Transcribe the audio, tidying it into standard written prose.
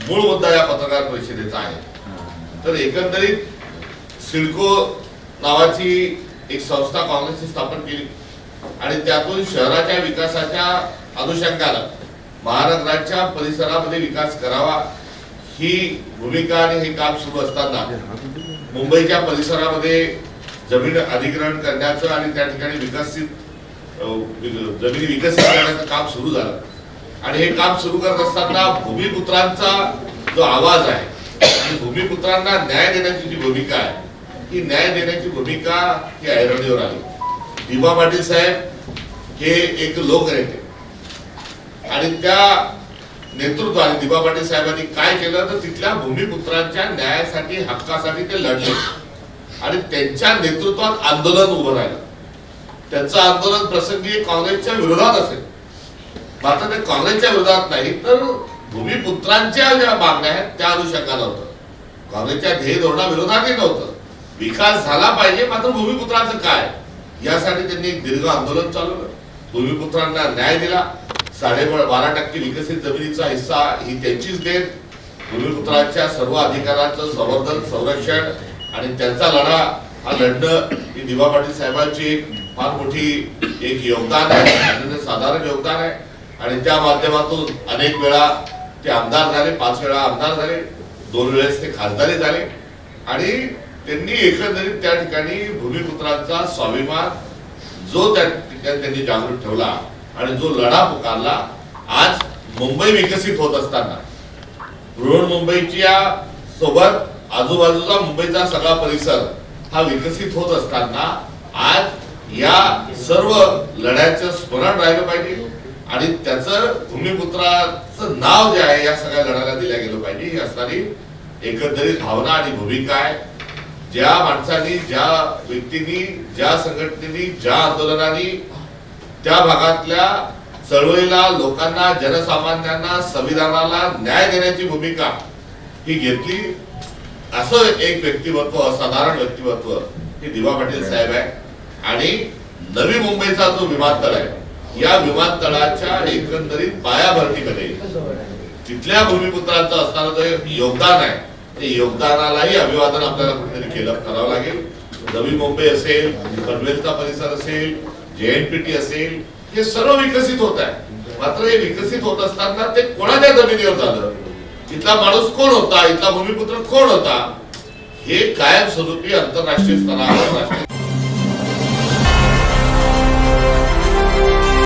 मूळ मुद्दा या पत्रकार परिषदेचा आहे. तर एकंदरीत सिडको नावाची एक संस्था काँग्रेसने स्थापन केली आणि त्यातून शहराच्या विकासाच्या अनुषंगाने महानगराच्या परिसरामध्ये विकास करावा ही भूमिका आणि हे काम सुरू असताना मुंबईच्या परिसरामध्ये जमीन अधिग्रहण करण्याचं आणि त्या ठिकाणी जमिनी विकसित करण्याचं काम सुरू झालं. आणि हे काम सुरू करत असताना भूमिपुत्रांचा जो आवाज आहे आणि भूमिपुत्रांना न्याय देण्याची जी भूमिका आहे ही न्याय देण्याची भूमिका ही ऐरणीवर आली. दिबा पाटील साहेब हे एक लोकनेते आणि त्या नेतृत्वाने दिबा पाटील साहेबांनी काय केलं तर तिथल्या भूमिपुत्रांच्या न्यायासाठी हक्कासाठी ते लढले आणि त्यांच्या नेतृत्वात आंदोलन उभं राहिलं. त्यांचं आंदोलन प्रसंगी काँग्रेसच्या विरोधात असेल, मात्र ते काँग्रेसच्या विरोधात नाही तर भूमिपुत्रांच्या ज्या मागण्या आहेत त्या अनुषंगाने होतं. काँग्रेसच्या ध्येय धोरणाविरोधातही नव्हतं. विकास झाला पाहिजे, मात्र भूमिपुत्रांचं काय यासाठी त्यांनी एक दीर्घ आंदोलन चालवलं. भूमिपुत्रांना न्याय दिला. 12.5% विकसित जमिनीचा हिस्सा ही त्यांचीच देत. भूमिपुत्रांच्या सर्व अधिकारांचं संवर्धन संरक्षण आणि त्यांचा लढा हा लढणं ही दिबा पाटील साहेबांची एक फार मोठी एक योगदान आहे, अनन्यसाधारण योगदान आहे. आणि त्या माध्यमातून अनेक वेळा ते आमदार झाले, 5 वेळा आमदार झाले, 2 वेळेस ते खासदारी झाले आणि त्यांनी एकंदरीत त्या ठिकाणी भूमिपुत्रांचा स्वाभिमान जो त्या ठिकाणी त्यांनी जागृत ठेवला आणि जो लढा पुकारला. आज मुंबई विकसित होत असताना बृहन्मुंबईच्या सोबत आजूबाजूचा मुंबईचा सगळा परिसर हा विकसित होत असताना आज या सर्व लढ्याचं स्मरण राहिलं पाहिजे आणि त्याचं भूमिपुत्राचं नाव जे आहे या सगळ्या लढ्याला दिल्या गेलं पाहिजे ही असणारी एकंदरीत भावना आणि भूमिका आहे. ज्या माणसांनी, ज्या व्यक्तींनी, ज्या संघटनेनी, ज्या आंदोलनाने त्या भागातल्या चळवळीला, लोकांना, जनसामान्यांना, संविधानाला न्याय देण्याची भूमिका ही घेतली असं एक व्यक्तिमत्व, असाधारण व्यक्तिमत्व हे दिबा पाटील साहेब आहे. आणि नवी मुंबईचा जो विमानतळ आहे या विमानतळाच्या एकंदरीत पायाभरतीमध्ये तिथल्या भूमिपुत्रांचं असणारं जे योगदान आहे ते योगदानालाही अभिवादन आपल्याला कुठेतरी करावं लागेल. नवी मुंबई असेल, पनवेलचा परिसर असेल, JNPT असेल, हे सर्व विकसित होत आहे. मात्र हे विकसित होत असताना ते कोणाच्या जमिनीवर झालं, इथला माणूस कोण होता, इथला भूमिपुत्र कोण होता, हे कायमस्वरूपी आंतरराष्ट्रीय स्तरावर